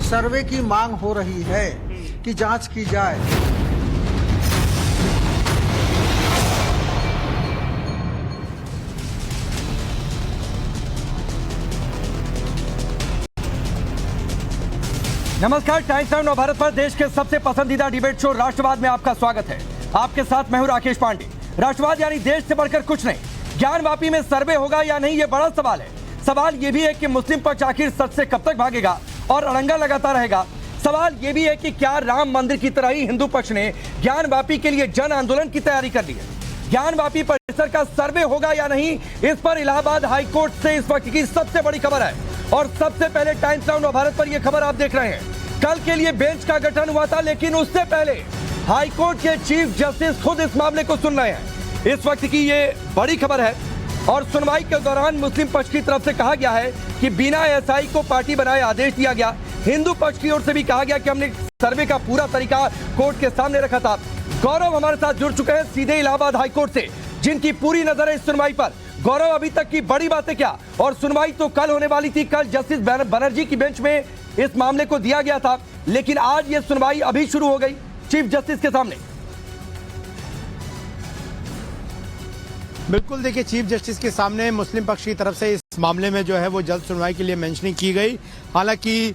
सर्वे की मांग हो रही है कि जांच की जाए। नमस्कार, टाइम्स नाउ नवभारत पर देश के सबसे पसंदीदा डिबेट शो राष्ट्रवाद में आपका स्वागत है। आपके साथ मैं हूं राकेश पांडे। राष्ट्रवाद यानी देश से बढ़कर कुछ नहीं। ज्ञानवापी में सर्वे होगा या नहीं, ये बड़ा सवाल है। सवाल ये भी है कि मुस्लिम पक्ष आखिर सच से कब तक भागेगा और अड़ंगा लगाता रहेगा। सवाल ये भी है कि क्या राम मंदिर की तरह ही हिंदू पक्ष ने ज्ञानवापी के लिए जन आंदोलन की तैयारी कर ली है। ज्ञानवापी परिसर का सर्वे होगा या नहीं, इस पर इलाहाबाद हाईकोर्ट से इस वक्त की सबसे बड़ी खबर है। और सबसे पहले टाइम्स नाउ नवभारत पर यह खबर आप देख रहे हैं। कल के लिए बेंच का गठन हुआ था, लेकिन उससे पहले हाईकोर्ट के चीफ जस्टिस खुद इस मामले को सुन रहे हैं। इस वक्त की ये बड़ी खबर है। और सुनवाई के दौरान मुस्लिम पक्ष की तरफ से कहा गया है कि बिना एसआई को पार्टी बनाए आदेश दिया गया। हिंदू पक्ष की ओर से भी कहा गया कि हमने सर्वे का पूरा तरीका कोर्ट के सामने रखा था। गौरव हमारे साथ जुड़ चुके हैं सीधे इलाहाबाद हाईकोर्ट से, जिनकी पूरी नजर है इस सुनवाई पर। गौरव, अभी तक की बड़ी बातें क्या? और सुनवाई तो कल होने वाली थी, कल जस्टिस बनर्जी की बेंच में इस मामले को दिया गया था, लेकिन आज ये सुनवाई अभी शुरू हो गई चीफ जस्टिस के सामने। बिल्कुल, देखिए, चीफ जस्टिस के सामने मुस्लिम पक्ष की तरफ से इस मामले में जो है वो जल्द सुनवाई के लिए मेंशनिंग की गई। हालांकि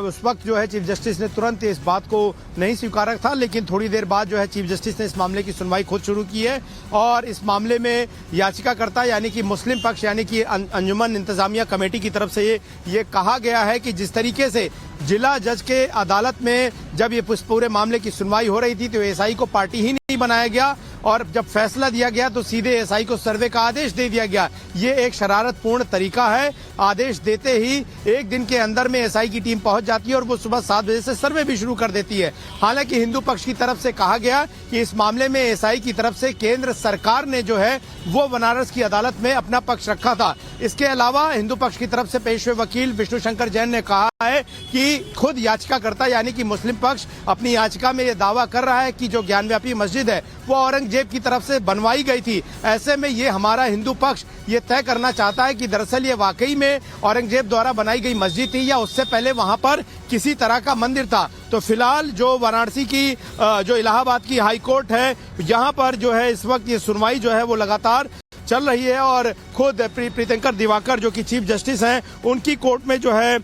उस वक्त जो है चीफ जस्टिस ने तुरंत इस बात को नहीं स्वीकारा था, लेकिन थोड़ी देर बाद जो है चीफ जस्टिस ने इस मामले की सुनवाई खुद शुरू की है। और इस मामले में याचिकाकर्ता यानी कि मुस्लिम पक्ष यानी कि अंजुमन इंतजामिया कमेटी की तरफ से ये कहा गया है कि जिस तरीके से जिला जज के अदालत में जब ये पूरे मामले की सुनवाई हो रही थी तो एसआई को पार्टी ही नहीं बनाया गया, और जब फैसला दिया गया तो सीधे एसआई को सर्वे का आदेश दे दिया गया। ये एक शरारतपूर्ण तरीका है। आदेश देते ही एक दिन के अंदर में एसआई की टीम पहुंच जाती है और वो सुबह 7 बजे से सर्वे भी शुरू कर देती है। हालांकि हिंदू पक्ष की तरफ से कहा गया कि इस मामले में एसआई की तरफ से केंद्र सरकार ने जो है वो बनारस की अदालत में अपना पक्ष रखा था। इसके अलावा हिंदू पक्ष की तरफ से पेश हुए वकील विष्णु शंकर जैन ने कहा है कि खुद याचिकाकर्ता यानी कि मुस्लिम पक्ष अपनी याचिका में ये दावा कर रहा है कि जो ज्ञानव्यापी मस्जिद है वो औरंगजेब की तरफ से बनवाई गई थी। ऐसे में ये हमारा हिंदू पक्ष ये तय करना चाहता है कि दरअसल ये वाकई में औरंगजेब द्वारा बनाई गई मस्जिद थी या उससे पहले वहां पर किसी तरह का मंदिर था। तो फिलहाल जो वाराणसी की जो इलाहाबाद की हाई कोर्ट है, यहाँ पर जो है इस वक्त ये सुनवाई जो है वो लगातार चल रही है। और खुद प्रीतंकर दिवाकर जो कि चीफ जस्टिस हैं, उनकी कोर्ट में जो है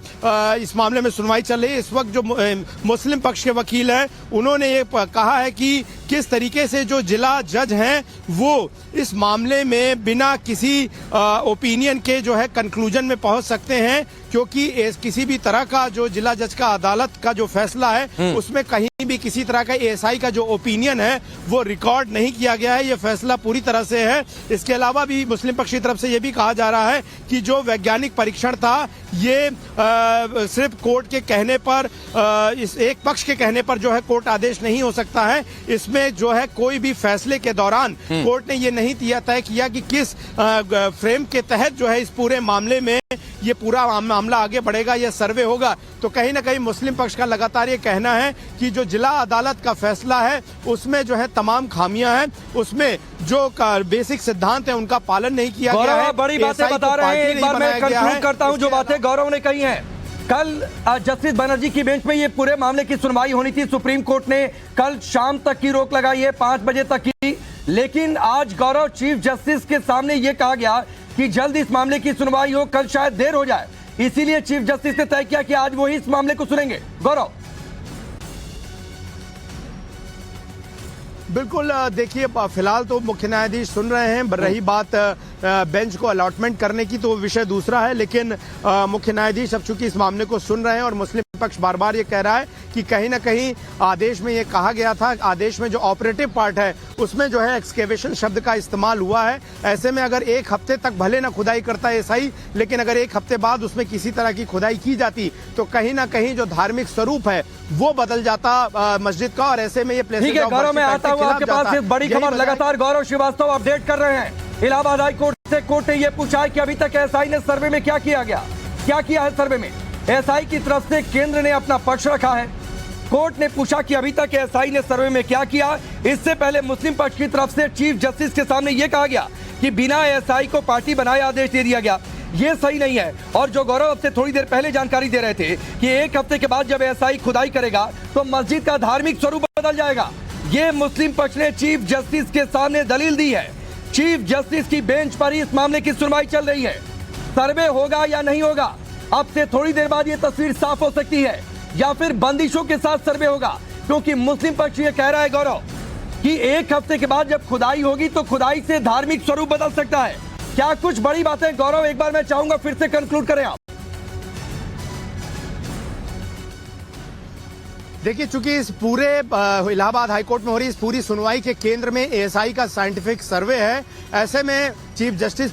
इस मामले में सुनवाई चल रही है। इस वक्त जो मुस्लिम पक्ष के वकील हैं, उन्होंने ये कहा है कि किस तरीके से जो जिला जज हैं वो इस मामले में बिना किसी ओपिनियन के जो है कंक्लूजन में पहुंच सकते हैं, क्योंकि किसी भी तरह का जो जिला जज का अदालत का जो फैसला है उसमें कहीं भी किसी तरह का एएसआई का जो ओपिनियन है वो रिकॉर्ड नहीं किया गया है। ये फैसला पूरी तरह से है। इसके अलावा भी मुस्लिम पक्ष की तरफ से ये भी कहा जा रहा है कि जो वैज्ञानिक परीक्षण था ये सिर्फ कोर्ट के कहने पर, इस एक पक्ष के कहने पर जो है कोर्ट आदेश नहीं हो सकता है। इसमें जो है कोई भी फैसले के दौरान कोर्ट ने ये नहीं तय किया कि किस फ्रेम के तहत जो है इस पूरे मामले में ये पूरा मामला आगे बढ़ेगा, ये सर्वे होगा। तो कहीं ना कहीं मुस्लिम पक्ष का लगातार ये कहना है कि जो जिला अदालत का फैसला है उसमें जो है तमाम खामियां हैं, उसमें जो बेसिक सिद्धांत है उनका पालन नहीं किया गया है। बड़ी बातें बता रहे हैं। एक बार मैं कंक्लूड करता हूं जो बातें गौरव ने कही हैं। कल जस्टिस बनर्जी की बेंच में ये पूरे मामले की सुनवाई होनी थी। सुप्रीम कोर्ट ने कल शाम तक की रोक लगाई है, 5 बजे तक की। लेकिन आज गौरव चीफ जस्टिस के सामने ये कहा गया कि जल्द इस मामले की सुनवाई हो, कल शायद देर हो जाए। इसीलिए चीफ जस्टिस ने तय किया कि आज वो ही इस मामले को सुनेंगे। गौरव, बिल्कुल, देखिए, फिलहाल तो मुख्य न्यायाधीश सुन रहे हैं। रही बात बेंच को अलॉटमेंट करने की तो विषय दूसरा है, लेकिन मुख्य न्यायाधीश अब चूंकि इस मामले को सुन रहे हैं और मुस्लिम पक्ष बार बार ये कह रहा है कि कहीं ना कहीं आदेश में ये कहा गया था, आदेश में जो ऑपरेटिव पार्ट है उसमें जो है एक्सकेवेशन शब्द का इस्तेमाल हुआ है। ऐसे में अगर 1 हफ्ते तक भले ना खुदाई करता है एसआई, लेकिन अगर 1 हफ्ते बाद उसमें किसी तरह की खुदाई की जाती तो कहीं ना कहीं जो धार्मिक स्वरूप है वो बदल जाता मस्जिद का। और ऐसे में ये ठीक है गौरव, मैं आता हूँ आपके पास। एक बड़ी खबर लगातार गौरव श्रीवास्तव अपडेट कर रहे हैं। इलाहाबाद हाई कोर्ट से कोर्ट ने यह पूछा है कि अभी तक एसआई ने सर्वे में क्या किया है। सर्वे में एसआई की तरफ से केंद्र ने अपना पक्ष रखा है। कोर्ट ने पूछा कि अभी तक एसआई ने सर्वे में क्या किया। इससे पहले मुस्लिम पक्ष की तरफ से चीफ जस्टिस के सामने यह कहा गया कि बिना एसआई को पार्टी बनाए आदेश दे दिया गया। ये सही नहीं है। और जो गौरव अब से थोड़ी देर पहले जानकारी दे रहे थे कि एक हफ्ते के बाद जब एएसआई खुदाई करेगा तो मस्जिद का धार्मिक स्वरूप बदल जाएगा, ये मुस्लिम पक्ष ने चीफ जस्टिस के सामने दलील दी है। चीफ जस्टिस की बेंच पर ही इस मामले की सुनवाई चल रही है। सर्वे होगा या नहीं होगा, अब से थोड़ी देर बाद ये तस्वीर साफ हो सकती है, या फिर बंदिशों के साथ सर्वे होगा, क्योंकि मुस्लिम पक्ष ये कह रहा है गौरव कि एक हफ्ते के बाद जब खुदाई होगी तो खुदाई से धार्मिक स्वरूप बदल सकता है। क्या कुछ बड़ी बातें गौरव, एक बार मैं चाहूंगा फिर से कंक्लूड करें आप। देखिए, चूंकि इस पूरे इलाहाबाद हाईकोर्ट में हो रही इस पूरी सुनवाई के केंद्र में एएसआई का साइंटिफिक सर्वे है, ऐसे में चीफ जस्टिस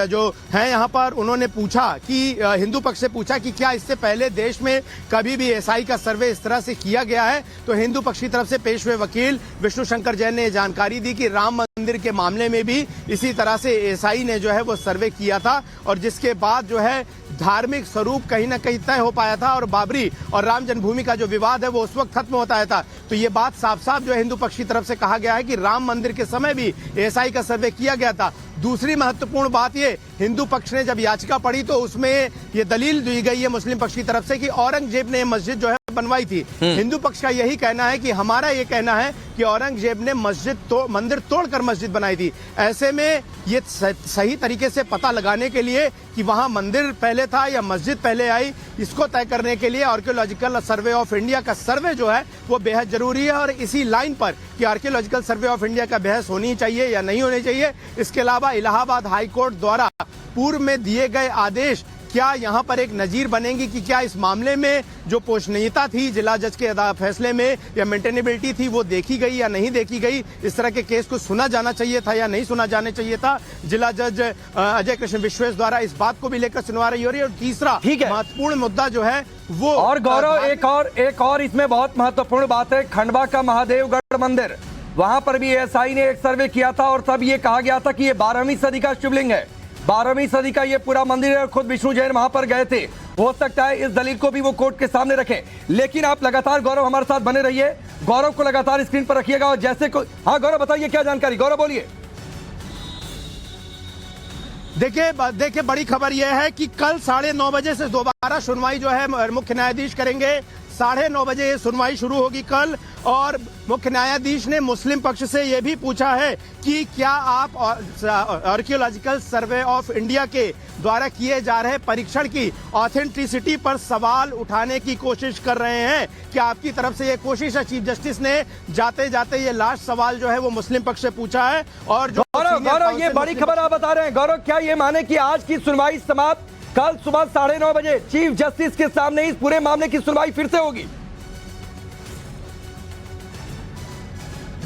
जो हैं यहाँ पर उन्होंने पूछा कि हिंदू पक्ष से पूछा कि क्या इससे पहले देश में कभी भी एएसआई का सर्वे इस तरह से किया गया है। तो हिंदू पक्ष की तरफ से पेश हुए वकील विष्णु शंकर जैन ने जानकारी दी कि राम मंदिर के मामले में भी इसी तरह से एएसआई ने जो है वो सर्वे किया था, और जिसके बाद जो है धार्मिक स्वरूप कहीं ना कहीं तय हो पाया था और बाबरी और राम जन्मभूमि का जो विवाद है वो उस वक्त खत्म होता है था। तो ये बात साफ साफ जो है हिंदू पक्ष की तरफ से कहा गया है कि राम मंदिर के समय भी एएसआई का सर्वे किया गया था। दूसरी महत्वपूर्ण बात ये, हिंदू पक्ष ने जब याचिका पढ़ी तो उसमें ये दलील दी गई है मुस्लिम पक्ष की तरफ से कि औरंगजेब ने मस्जिद जो है बनवाई थी। हिंदू पक्ष का यही कहना है कि हमारा ये कहना है कि औरंगजेब ने मंदिर तोड़कर मस्जिद बनाई थी। ऐसे में ये सही तरीके से पता लगाने के लिए कि वहां मंदिर पहले था या मस्जिद पहले आई, इसको तय करने के लिए आर्कियोलॉजिकल सर्वे ऑफ इंडिया का सर्वे जो है वो बेहद जरूरी है। और इसी लाइन पर कि आर्कियोलॉजिकल सर्वे ऑफ इंडिया का बहस होनी चाहिए या नहीं होनी चाहिए, इसके अलावा इलाहाबाद हाईकोर्ट द्वारा पूर्व में दिए गए आदेश क्या यहाँ पर एक नजीर बनेंगी कि क्या इस मामले में जो पोषणीयता थी जिला जज के फैसले में या मेंटेनेबिलिटी थी वो देखी गई या नहीं देखी गई, इस तरह के केस को सुना जाना चाहिए था या नहीं सुना जाना चाहिए था। जिला जज अजय कृष्ण विश्वेश द्वारा इस बात को भी लेकर सुनवाई हो रही है। और तीसरा महत्वपूर्ण मुद्दा जो है वो, और गौरव एक और इसमें बहुत महत्वपूर्ण बात है, खंडवा का महादेवगढ़ मंदिर, वहां पर भी एएसआई ने एक सर्वे किया था और तब ये कहा गया था कि ये 12वीं सदी का शिवलिंग है, 12वीं सदी का ये पूरा मंदिर है। खुद विष्णु जैन वहां पर गए थे। हो सकता है इस दलील को भी वो कोर्ट के सामने रखें, लेकिन आप लगातार गौरव हमारे साथ बने रहिए, गौरव को लगातार स्क्रीन पर रखिएगा। और जैसे को, हाँ गौरव बताइए क्या जानकारी, गौरव बोलिए। देखिए बड़ी खबर यह है कि कल 9:30 बजे से दोबारा सुनवाई जो है मुख्य न्यायाधीश करेंगे। 9:30 बजे ये सुनवाई शुरू होगी कल। और मुख्य न्यायाधीश ने मुस्लिम पक्ष से यह भी पूछा है कि क्या आप आर्कियोलॉजिकल सर्वे ऑफ इंडिया के द्वारा किए जा रहे परीक्षण की ऑथेंटिसिटी पर सवाल उठाने की कोशिश कर रहे हैं। क्या आपकी तरफ से ये कोशिश है? चीफ जस्टिस ने जाते जाते ये लास्ट सवाल जो है वो मुस्लिम पक्ष से पूछा है। और जो गौरव ये बड़ी खबर आप बता रहे हैं, गौरव क्या ये माने कि आज की सुनवाई समाप्त, कल सुबह 9:30 बजे चीफ जस्टिस के सामने इस पूरे मामले की सुनवाई फिर से होगी?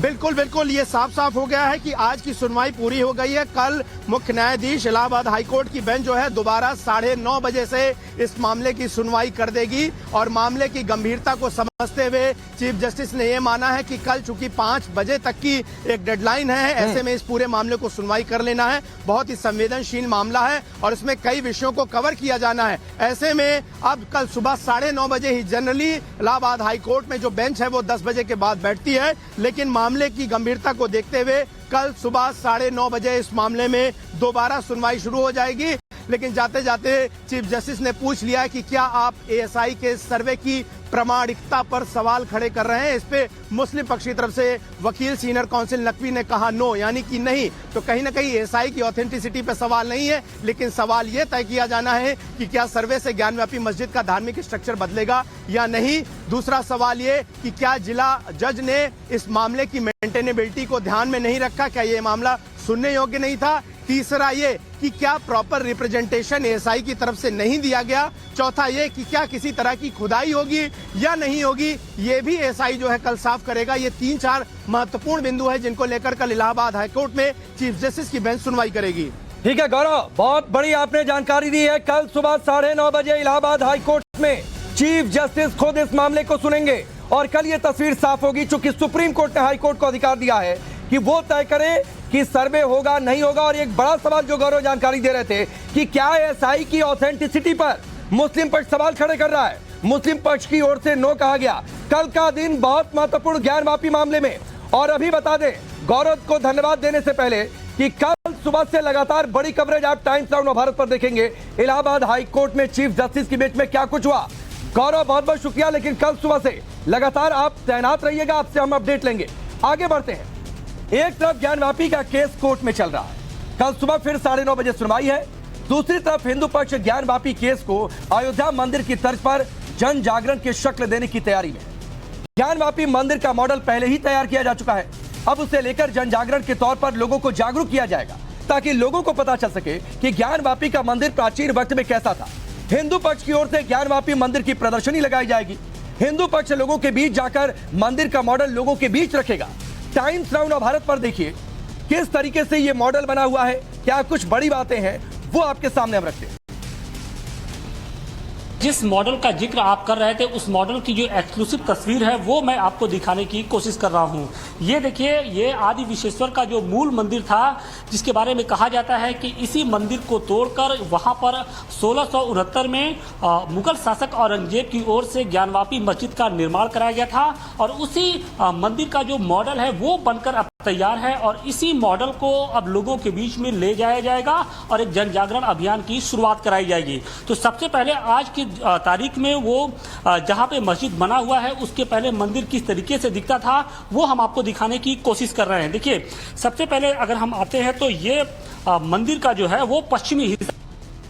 बिल्कुल बिल्कुल, ये साफ साफ हो गया है कि आज की सुनवाई पूरी हो गई है। कल मुख्य न्यायाधीश इलाहाबाद हाईकोर्ट की बेंच जो है दोबारा 9:30 बजे से इस मामले की सुनवाई कर देगी। और मामले की गंभीरता को समझते हुए चीफ जस्टिस ने यह माना है कि कल चूंकि 5 बजे तक की एक डेडलाइन है, ऐसे में इस पूरे मामले को सुनवाई कर लेना है। बहुत ही संवेदनशील मामला है और इसमें कई विषयों को कवर किया जाना है। ऐसे में अब कल सुबह 9:30 बजे ही जनरली इलाहाबाद हाईकोर्ट में जो बेंच है वो 10 बजे के बाद बैठती है, लेकिन मामले की गंभीरता को देखते हुए कल सुबह 9:30 बजे इस मामले में दोबारा सुनवाई शुरू हो जाएगी। लेकिन जाते जाते चीफ जस्टिस ने पूछ लिया है कि क्या आप एएसआई के सर्वे की प्रामाणिकता पर सवाल खड़े कर रहे हैं। इस पे मुस्लिम पक्ष की तरफ से वकील सीनियर काउंसिल नकवी ने कहा नो, यानी कि नहीं। तो कहीं ना कहीं एएसआई की ऑथेंटिसिटी पे सवाल नहीं है, लेकिन सवाल ये तय किया जाना है कि क्या सर्वे से ज्ञानव्यापी मस्जिद का धार्मिक स्ट्रक्चर बदलेगा या नहीं। दूसरा सवाल ये कि क्या जिला जज ने इस मामले की मेंटेनेबिलिटी को ध्यान में नहीं रखा, क्या ये मामला सुनने योग्य नहीं था। तीसरा ये कि क्या प्रॉपर रिप्रेजेंटेशन एएसआई की तरफ से नहीं दिया गया। चौथा ये कि क्या किसी तरह की खुदाई होगी या नहीं होगी, ये भी एएसआई जो है कल साफ करेगा। ये 3-4 महत्वपूर्ण बिंदु है जिनको लेकर कल इलाहाबाद हाईकोर्ट में चीफ जस्टिस की बेंच सुनवाई करेगी। ठीक है गौरव, बहुत बड़ी आपने जानकारी दी है। कल सुबह 9:30 बजे इलाहाबाद हाईकोर्ट में चीफ जस्टिस खुद इस मामले को सुनेंगे और कल ये तस्वीर साफ होगी, चूंकि सुप्रीम कोर्ट ने हाईकोर्ट को अधिकार दिया है कि वो तय करे कि सर्वे होगा नहीं होगा। और एक बड़ा सवाल जो गौरव जानकारी दे रहे थे कि क्या एएसआई की ऑथेंटिसिटी पर मुस्लिम पक्ष सवाल खड़े कर रहा है, मुस्लिम पक्ष की ओर से नो कहा गया। कल का दिन बहुत महत्वपूर्ण ज्ञान वापी मामले में। और अभी बता दें गौरव को धन्यवाद देने से पहले कि कल सुबह से लगातार बड़ी कवरेज आप टाइम्स नाउ भारत पर देखेंगे। इलाहाबाद हाई कोर्ट में चीफ जस्टिस के बीच में क्या कुछ हुआ। गौरव, बहुत बहुत शुक्रिया, लेकिन कल सुबह से लगातार आप तैनात रहिएगा, आपसे हम अपडेट लेंगे। आगे बढ़ते हैं। एक तरफ ज्ञानवापी का केस कोर्ट में चल रहा है, कल सुबह फिर 9:30 बजे सुनवाई है। दूसरी तरफ हिंदू पक्ष ज्ञानवापी केस को अयोध्या मंदिर की तर्ज पर जन जागरण की शक्ल देने की तैयारी में। ज्ञानवापी मंदिर का मॉडल पहले ही तैयार किया जा चुका है, अब उसे लेकर जन जागरण के तौर पर लोगों को जागरूक किया जाएगा, ताकि लोगों को पता चल सके कि ज्ञानवापी का मंदिर प्राचीन वक्त में कैसा था। हिंदू पक्ष की ओर से ज्ञानवापी मंदिर की प्रदर्शनी लगाई जाएगी। हिंदू पक्ष लोगों के बीच जाकर मंदिर का मॉडल लोगों के बीच रखेगा। टाइम्स नाउ भारत पर देखिए किस तरीके से यह मॉडल बना हुआ है, क्या कुछ बड़ी बातें हैं वो आपके सामने हम रखते हैं। जिस मॉडल का जिक्र आप कर रहे थे, उस मॉडल की जो एक्सक्लूसिव तस्वीर है वो मैं आपको दिखाने की कोशिश कर रहा हूं। ये देखिए, ये आदि विश्वेश्वर का जो मूल मंदिर था, जिसके बारे में कहा जाता है कि इसी मंदिर को तोड़कर वहां पर 1669 में मुगल शासक औरंगजेब की ओर से ज्ञानवापी मस्जिद का निर्माण कराया गया था, और उसी मंदिर का जो मॉडल है वो बनकर अब तैयार है, और इसी मॉडल को अब लोगों के बीच में ले जाया जाएगा और एक जन जागरण अभियान की शुरुआत कराई जाएगी। तो सबसे पहले आज की तारीख में वो जहां पे मस्जिद बना हुआ है, उसके पहले मंदिर किस तरीके से दिखता था वो हम आपको दिखाने की कोशिश कर रहे हैं। देखिए, सबसे पहले अगर हम आते हैं तो ये मंदिर का जो है वो पश्चिमी हिस्सा,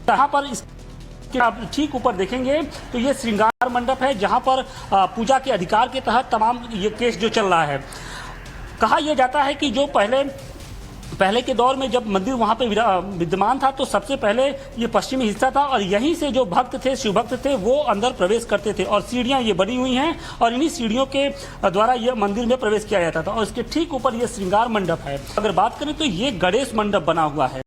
यहाँ पर आप ठीक ऊपर देखेंगे तो ये श्रृंगार मंडप है, जहां पर पूजा के अधिकार के तहत तमाम ये केस जो चल रहा है। कहा यह जाता है कि जो पहले के दौर में जब मंदिर वहां पे विद्यमान था, तो सबसे पहले ये पश्चिमी हिस्सा था, और यहीं से जो भक्त थे, शिव भक्त थे, वो अंदर प्रवेश करते थे, और सीढ़ियां ये बनी हुई हैं, और इन्हीं सीढ़ियों के द्वारा ये मंदिर में प्रवेश किया जाता था। और इसके ठीक ऊपर ये श्रृंगार मंडप है। अगर बात करें तो ये गणेश मंडप बना हुआ है।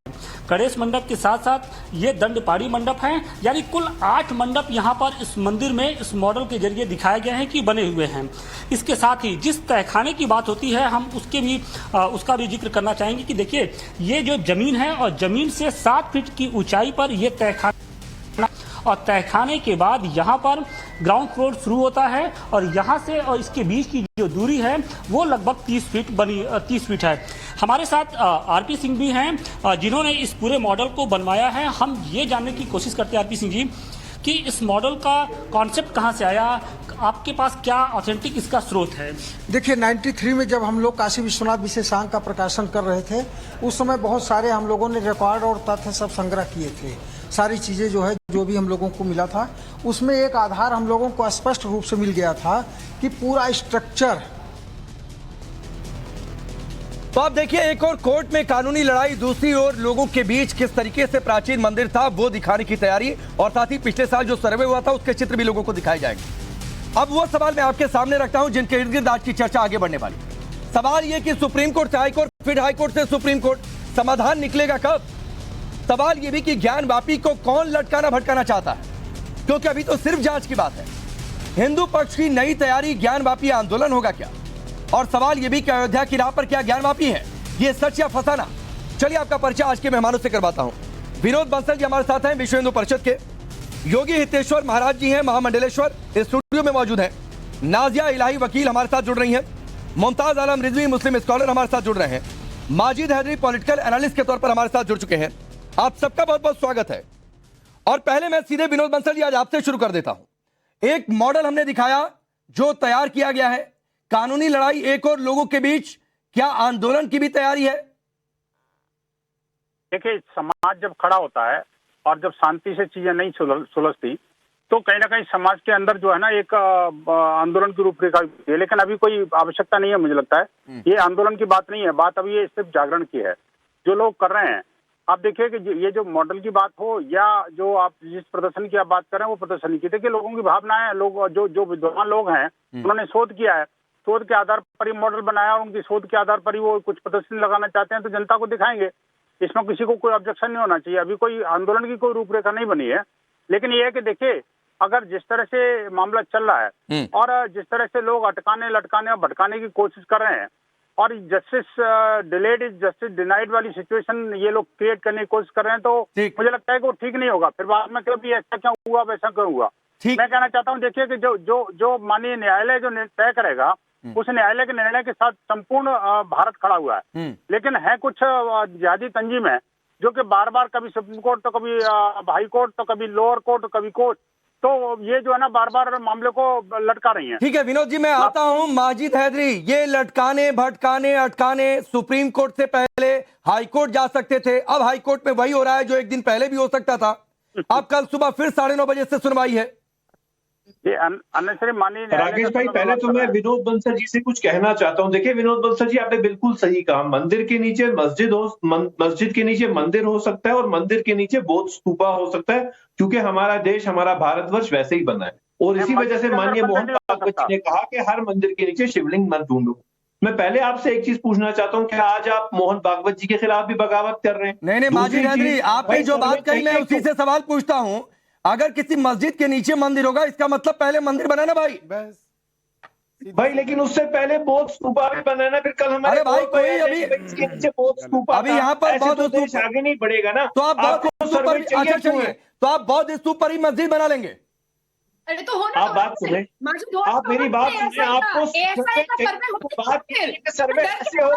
गणेश मंडप के साथ साथ ये दंडपाड़ी मंडप है, यानी कुल 8 मंडप यहाँ पर इस मंदिर में इस मॉडल के जरिए दिखाए गए हैं कि बने हुए हैं। इसके साथ ही जिस तहखाने की बात होती है, हम उसका भी जिक्र करना चाहेंगे कि देखिए, ये जो जमीन है, और जमीन से 7 फीट की ऊंचाई पर यह तहखाना, और तहखाने के बाद यहाँ पर ग्राउंड फ्लोर शुरू होता है, और यहाँ से और इसके बीच की जो दूरी है वो लगभग 30 फीट है। हमारे साथ आरपी सिंह भी हैं, जिन्होंने इस पूरे मॉडल को बनवाया है। हम ये जानने की कोशिश करते हैं आरपी सिंह जी कि इस मॉडल का कॉन्सेप्ट कहाँ से आया, आपके पास क्या ऑथेंटिक इसका स्रोत है? देखिए, 93 में जब हम लोग काशी विश्वनाथ विशेषांक का प्रकाशन कर रहे थे, उस समय बहुत सारे हम लोगों ने रिकॉर्ड और तथ्य सब संग्रह किए थे। सारी चीज़ें जो है, जो भी हम लोगों को मिला था, उसमें एक आधार हम लोगों को स्पष्ट रूप से मिल गया था कि पूरा स्ट्रक्चर। तो आप देखिए, एक और कोर्ट में कानूनी लड़ाई, दूसरी ओर लोगों के बीच किस तरीके से प्राचीन मंदिर था वो दिखाने की तैयारी, और साथ ही पिछले साल जो सर्वे हुआ था उसके चित्र भी लोगों को दिखाए जाएंगे। अब वो सवाल मैं आपके सामने रखता हूं जिनके इर्द गिर्द आज की चर्चा आगे बढ़ने वाली। सवाल ये कि सुप्रीम कोर्ट से हाई कोर्ट, फिर हाई कोर्ट से सुप्रीम कोर्ट, समाधान निकलेगा कब? सवाल ये भी कि ज्ञानवापी को कौन लटकाना भटकाना चाहता है, क्योंकि अभी तो सिर्फ जांच की बात है। हिंदू पक्ष की नई तैयारी, ज्ञानवापी आंदोलन होगा क्या? और सवाल यह भी कि अयोध्या की राह पर क्या ज्ञानवापी है, ये सच या फसाना? चलिए आपका परिचय आज के मेहमानों से करवाता हूं। विनोद बंसल जी हमारे साथ हैं, विश्व हिंदू परिषद के। योगी हितेश्वर महाराज जी हैं, महामंडलेश्वर, इस स्टूडियो में मौजूद हैं। नाजिया इलाही वकील हमारे साथ जुड़ रही हैं। मुमताज आलम रिजवी मुस्लिम स्कॉलर हमारे साथ जुड़ रहे हैं। माजिद हैदरी पॉलिटिकल एनालिस्ट के तौर पर हमारे साथ जुड़ चुके हैं। आप सबका बहुत बहुत स्वागत है। और पहले मैं सीधे विनोद बंसल जी आज आपसे शुरू कर देता हूं। एक मॉडल हमने दिखाया जो तैयार किया गया है, कानूनी लड़ाई एक और लोगों के बीच, क्या आंदोलन की भी तैयारी है? देखिए, समाज जब खड़ा होता है और जब शांति से चीजें नहीं सुलझती, तो कहीं ना कहीं समाज के अंदर जो है ना एक आंदोलन की रूपरेखा है। लेकिन अभी कोई आवश्यकता नहीं है, मुझे लगता है ये आंदोलन की बात नहीं है, बात अभी ये सिर्फ जागरण की है जो लोग कर रहे हैं। आप देखिए कि ये जो मॉडल की बात हो या जो आप जिस प्रदर्शन की आप बात कर रहे हैं वो प्रदर्शन की, देखिए लोगों की भावनाएं, लोग जो विद्वान लोग हैं उन्होंने शोध किया है, शोध के आधार पर ही मॉडल बनाया, और उनकी शोध के आधार पर ही वो कुछ प्रदर्शन लगाना चाहते हैं तो जनता को दिखाएंगे। इसमें किसी को कोई ऑब्जेक्शन नहीं होना चाहिए। अभी कोई आंदोलन की कोई रूपरेखा नहीं बनी है। लेकिन ये है कि देखिए, अगर जिस तरह से मामला चल रहा है और जिस तरह से लोग अटकाने, लटकाने और भटकाने की कोशिश कर रहे हैं, और justice delayed is justice denied वाली सिचुएशन ये लोग क्रिएट करने की कोशिश कर रहे हैं, तो मुझे लगता है कि वो ठीक नहीं होगा। फिर बाद में कभी ऐसा क्यों हुआ, वैसा क्यों हुआ। मैं कहना चाहता हूँ, देखिए कि जो माननीय न्यायालय जो तय करेगा उस न्यायालय के निर्णय के साथ संपूर्ण भारत खड़ा हुआ है। लेकिन है कुछ जिहादी तंजीम है जो कि बार बार कभी सुप्रीम कोर्ट तो कभी हाई कोर्ट तो कभी लोअर कोर्ट तो कभी कोर्ट, तो ये जो है ना बार बार मामले को लटका रही है। ठीक है विनोद जी, मैं आता हूं। माजिद हैदरी, ये लटकाने भटकाने अटकाने सुप्रीम कोर्ट से पहले हाई कोर्ट जा सकते थे, अब हाई कोर्ट में वही हो रहा है जो एक दिन पहले भी हो सकता था। अब कल सुबह फिर 9:30 बजे से सुनवाई है। ये अननेसेसरी माननीय राकेश भाई, पहले तो मैं विनोद बंसल जी से कुछ कहना चाहता हूं। देखिए विनोद बंसल जी, आपने बिल्कुल सही कहा। मंदिर के नीचे मस्जिद के नीचे मंदिर हो सकता है और मंदिर के नीचे बौद्ध स्तूपा हो सकता है, क्योंकि हमारा देश, हमारा भारतवर्ष वैसे ही बना है। और इसी वजह से माननीय मोहन भागवत जी ने कहा कि हर मंदिर के नीचे शिवलिंग मत ढूंढो। मैं पहले आपसे एक चीज पूछना चाहता हूँ, क्या आज आप मोहन भागवत जी के खिलाफ भी बगावत कर रहे हैं? नहीं माजिद हैदरी, आपने जो बात कही मैं उसी से सवाल पूछता हूं। अगर किसी मस्जिद के नीचे मंदिर होगा, इसका मतलब पहले मंदिर बनाना भाई। भाई लेकिन उससे पहले बौद्ध स्तूपा भी बनाना। फिर कल हमारे अरे भाई कोई अभी इसके नीचे बौद्ध स्तूपा अभी यहाँ पर बौद्ध देश आगे नहीं बढ़ेगा ना। तो आप बौद्ध स्तूप पर, अच्छा चलिए, तो आप बौद्ध स्तूप पर ही मस्जिद बना लेंगे। अरे तो होना, आप बात सुने, आप मेरी बात सुने। आपको सर्वे कैसे हो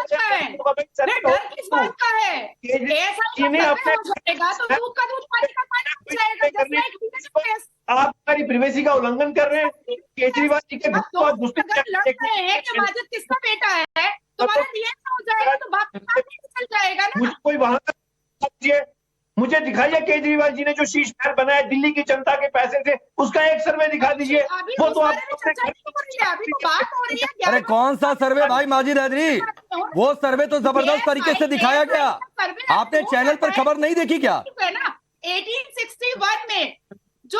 आप हमारी प्रिवेसी का उल्लंघन कर रहे हैं। केजरीवाल जी के किसका बेटा है तुम्हारा डीएम हो जाएगा तो बात चल जाएगा ना। मुझे कोई वहां तक मुझे दिखाइए केजरीवाल जी ने जो शीश महल बनाया दिल्ली की जनता के पैसे से, उसका एक सर्वे दिखा दीजिए। वो तो आप अरे कौन सा सर्वे भाई माजिद हैदरी, वो सर्वे तो जबरदस्त तरीके से दिखाया गया। आपने चैनल पर खबर नहीं देखी क्या? 1861 में जो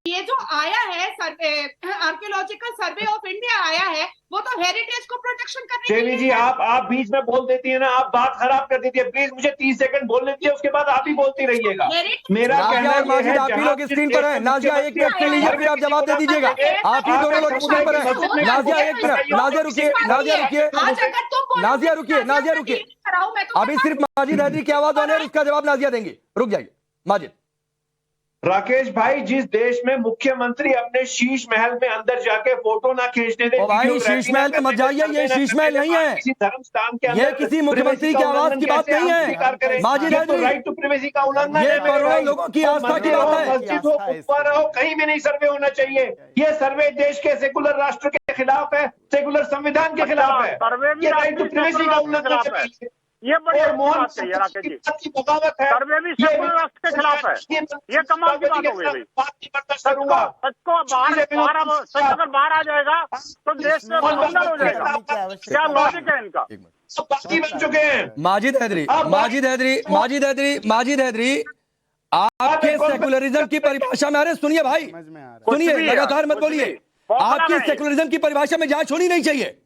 ये जो आया है सर्वे, आर्कियोलॉजिकल सर्वे ऑफ इंडिया आया है, वो तो हेरिटेज को प्रोटेक्शन करने के लिए। जी आप बीच में बोल देती है ना, आप बात खराब कर देती है। प्लीज मुझे 30 सेकंड बोलने दीजिए, उसके बाद आप ही बोलती रहिएगा। मेरा कहना है आप ही लोग स्क्रीन पर है। नाजिया एक मिनट के लिए फिर आप जवाब दे दीजिएगा। आप ही दोनों लोग स्क्रीन पर है। नाजिया एक मिनट, नाजिया रुकिए, नाजिया रुकिए। अभी सिर्फ माजिद हैदरी की आवाज आने और उसका जवाब नाजिया देंगे। रुक जाइए माजिद। राकेश भाई, जिस देश में मुख्यमंत्री अपने शीश महल में अंदर जाके फोटो ना खींचने दे, भाई शीश महल पे मत जाइए, ये शीश महल नहीं है, किसी धर्म स्थान के ये किसी मुख्यमंत्री की आवाज की बात नहीं है। Majid Haidari, right to privacy का उल्लंघन है। ये करोड़ों लोगों की आस्था की बात है। मस्जिद हो, गुरुद्वारा हो, कहीं भी नहीं सर्वे होना चाहिए। ये सर्वे देश के सेकुलर राष्ट्र के खिलाफ है, सेकुलर संविधान के खिलाफ है। ये राइट टू प्राइवेसी का उल्लंघन है। ये बड़ी मोहन बात है राकेश जी, बगावत है। सर्वे भी सेकुलर राष्ट्र के खिलाफ है। ये कमाल की बात हो गई भाई। सच को बाहर आ जाएगा तो देश में बंधन हो जाएगा। क्या लॉजिक है इनका? बाकी बन चुके हैं। माजिद हैदरी, आपके सेकुलरिज्म की परिभाषा में, अरे सुनिए भाई, सुनिए, लगातार मत बोलिए। आपकी सेकुलरिज्म की परिभाषा में जांच होनी नहीं चाहिए।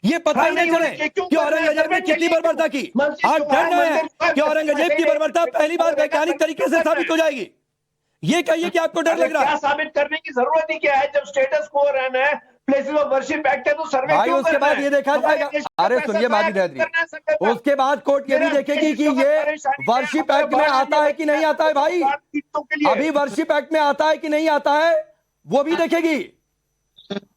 ये पता ही नहीं चले कि औरंगजेब ने कितनी बर्बरता की। आप डर रहे हैं कि औरंगजेब की बर्बरता पहली बार वैज्ञानिक तरीके से साबित हो जाएगी। ये कहिए कि आपको डर लग रहा है। साबित करने की जरूरत ही क्या है? जब स्टेटस को रहना है, प्लेसेस ऑफ वर्शिप एक्ट है, तो सर्वे भाई उसके बाद ये देखा जाएगा। अरे सुनिए माजिद हैदरी, उसके बाद कोर्ट ये भी देखेगी कि ये वर्शिप एक्ट में आता है कि नहीं आता है। भाई अभी वर्शिप एक्ट में आता है कि नहीं आता है, वो भी देखेगी।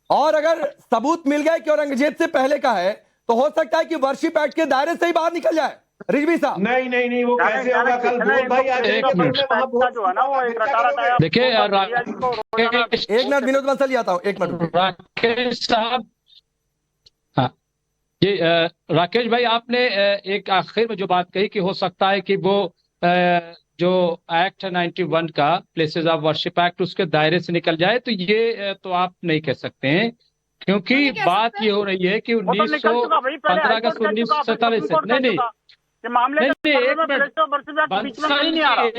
और अगर सबूत मिल गए कि औरंगजेब से पहले का है, तो हो सकता है कि वर्शिप एक्ट के दायरे से ही बाहर निकल जाए। रिजवी साहब, नहीं, वो कैसे होगा? कल बोल भाई आज जो है ना वो एक रटा देखिए एक मिनट विनोद बंसल जी आता हूं, एक मिनट। राकेश साहब, हाँ जी, राकेश भाई, आपने एक आखिर में जो बात कही कि हो सकता है कि वो जो एक्ट 91 का प्लेसेस ऑफ वर्शिप एक्ट उसके दायरे से निकल जाए, तो ये तो आप नहीं कह सकते हैं, क्योंकि बात ये हो रही है कि 15 अगस्त 1947 से नहीं,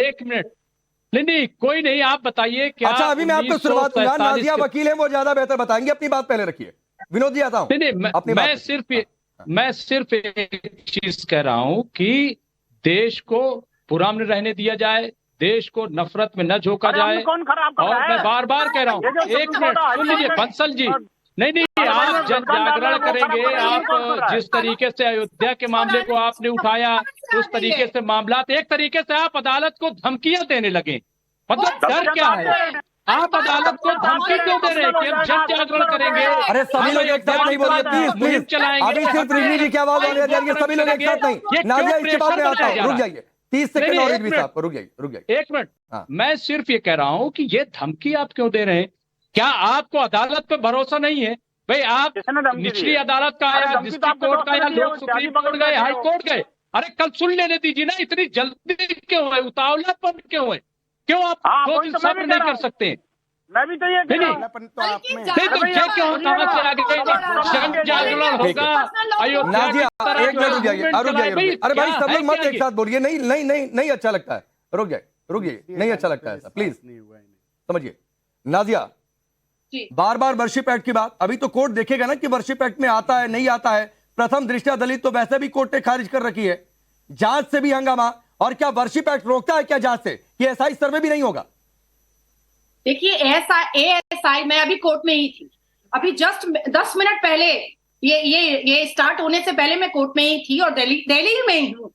एक मिनट, नहीं, कोई नहीं, आप बताइए क्या। अच्छा अभी मैं आपको शुरुआत दूंगा, नाजिया वकील है, वो ज्यादा बेहतर बताएंगे। अपनी बात पहले रखिए। विनोद जी आता हूं। नहीं, मैं सिर्फ एक चीज कह रहा हूं कि देश को पुराने रहने दिया जाए, देश को नफरत में न झोंका जाए। और मैं बार बार कह रहा हूँ, एक मिनट सुन लीजिए बंसल जी, नहीं, आप जन जागरण करेंगे। आप जिस तरीके से अयोध्या के मामले को आपने उठाया, उस तरीके से मामला, एक तरीके से आप अदालत को धमकियां देने लगे। मतलब डर क्या है? आप अदालत को धमकी क्यों दे रहे हैं कि हम जन जागरण करेंगे? अरे सभी लोग एक साथ नहीं बोलिए प्लीज प्लीज। चलाएंगे, अभी सिर्फ रिजवी जी की आवाज होने जाएगी, सभी लोग एक साथ नहीं। नाजिया इसके बाद में आता हूँ, रुक जाइए 30 सेकंड और रिजवी साहब, रुक जाइए। एक मिनट, हाँ। मैं सिर्फ ये कह रहा हूं कि ये धमकी आप क्यों दे रहे हैं? क्या आपको अदालत पे भरोसा नहीं है? भाई आप किसने धमकी दी निचली है? अदालत का अरे आया, धमकी तो डिस्ट्रिक्ट आपने कोर्ट का आया, दी है, लोग वो सुप्रीम जाली कोर्ट गए, पकड़ हाई के कोर्ट गए। अरे कल सुन लेने दीजिए ना, इतनी जल्दी क्यों है, उतावलापन क्यों है? क्यों आप हाँ, 2 वही दिन तो मैं सब्र भी नहीं कह रहा कर हूँ। सकते हैं? मैं भी तो ये कह रहा हूँ। नहीं तो ये क्यों कहाँ से आ गए? जन जागरण होगा, अयोध्या नाजिया की तरह एक मिनट रुक जाइए, movement रुक जाइए, चलाए। भाई, अरे भाई क्या सब है लोग मत क्या एक ये? साथ बोलिए, नहीं नहीं नहीं नहीं अच्छा लगता है, रुक जाइए नहीं अच्छा लगता है, प्लीज समझिए। नाजिया जी। बार बार वर्शिप एक्ट की बात, अभी तो कोर्ट देखेगा ना कि वर्शिप एक्ट में आता है नहीं आता है। प्रथम दृष्टया दलित तो वैसे भी कोर्ट ने खारिज कर रखी है, जांच से भी हंगामा, और क्या वर्शिप एक्ट रोकता है क्या जांच से कि एसआई सर्वे भी नहीं होगा? देखिए एएसआई मैं अभी कोर्ट में ही थी, अभी जस्ट 10 मिनट पहले ये स्टार्ट होने से पहले मैं कोर्ट में ही थी और दिल्ली में ही हूँ।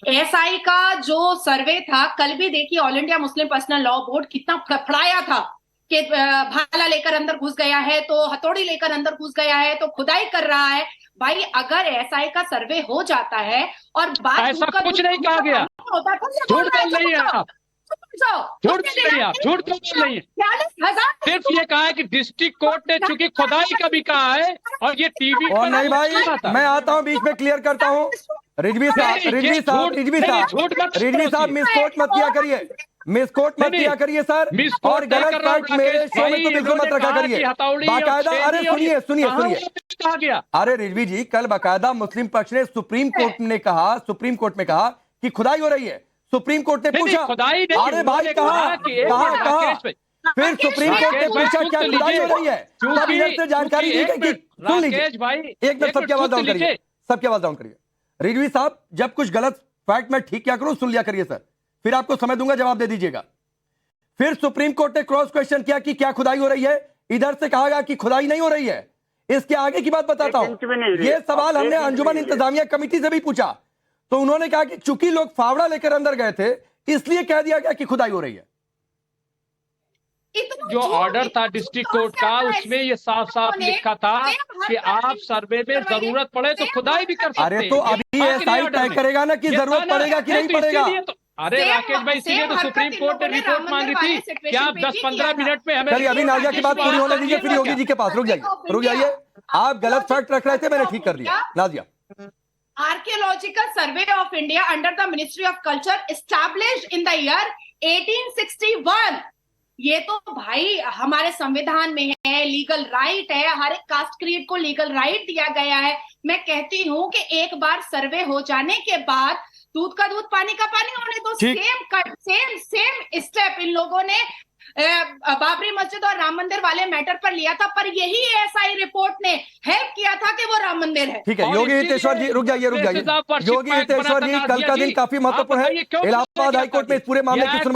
एएसआई का जो सर्वे था, कल भी देखिए all India Muslim personal law board कितना फड़फड़ाया था कि भाला लेकर अंदर घुस गया है, तो हथौड़ी लेकर अंदर घुस गया है, तो खुदाई कर रहा है। भाई अगर एएसआई का सर्वे हो जाता है और बात ऐसा कुछ नहीं कहा गया, झूठ बोल रही है आप, झूठ बोल रही है आप, झूठ क्यों बोल रही है? 40,000 सिर्फ ये कहा है कि डिस्ट्रिक्ट कोर्ट ने चूंकि खुदाई का भी कहा है और ये टीवी और नहीं भाई मैं आता हूं बीच में क्लियर करता हूं। रिजवी साहब मिसकोट मत किया करिए, मिसकोट मत किया करिए सर, और गलत फैक्ट मेरे शो में तो बिल्कुल मत रखा करिए बाकायदा। अरे सुनिए कहा गया, अरे रिजवी जी कल बाकायदा मुस्लिम पक्ष ने सुप्रीम कोर्ट में कहा कि खुदाई हो रही है, सुप्रीम कोर्ट ने पूछा, अरे भाई कहा फिर सुप्रीम कोर्ट ने पूछा क्या खुदाई हो रही है, तब इधर से जानकारी दी गई कि सुन लीजिए एक मिनट, सबकी आवाज डाउन करिए। रिजवी साहब जब कुछ गलत फैक्ट मैं ठीक क्या करूं सुन लिया करिए सर, फिर आपको समय दूंगा जवाब दे दीजिएगा। फिर सुप्रीम कोर्ट ने क्रॉस क्वेश्चन किया कि क्या खुदाई हो रही है, इधर से कहा गया कि खुदाई नहीं हो रही है। इसके आगे की बात बताता हूं, यह सवाल हमने अंजुमन इंतजामिया कमेटी से भी पूछा, तो उन्होंने कहा कि चूंकि लोग फावड़ा लेकर अंदर गए थे इसलिए कह दिया गया कि खुदाई हो रही है। जो ऑर्डर था डिस्ट्रिक्ट कोर्ट का उसमें ये साफ साफ लिखा था कि आप सर्वे में जरूरत पड़े तो खुदाई भी कर सकते हैं। अरे तो अभी एसआई तय करेगा ना कि जरूरत पड़ेगा कि नहीं पड़ेगा। अरे राकेश भाई इसीलिए तो सुप्रीम कोर्ट ने रिपोर्ट मांगी थी कि आप 10-15 मिनट में हमें। चलिए अभी नाजिया की बात पूरी होने दीजिए, फिर योगी जी के पास रुक जाइए। आप गलत फैक्ट रख रहे थे, मैंने ठीक कर दिया। Nazia, archaeological survey of India under the ministry of culture established in the year 1861। ये तो भाई हमारे संविधान में है, लीगल राइट है, हर एक कास्ट क्रीड को लीगल राइट दिया गया है। मैं कहती हूँ कि एक बार सर्वे हो जाने के बाद दूध का दूध पानी का पानी होने दो। सेम स्टेप इन लोगों ने बाबरी मस्जिद और राम मंदिर वाले मैटर पर लिया था, पर यही एएसआई रिपोर्ट ने हेल्प किया था कि वो राम मंदिर है। ठीक है योगी हितेश्वर जी रुक जाइए। योगी हितेश्वर जी कल का दिन काफी महत्वपूर्ण है। इलाहाबाद हाईकोर्ट में इस पूरे मामले की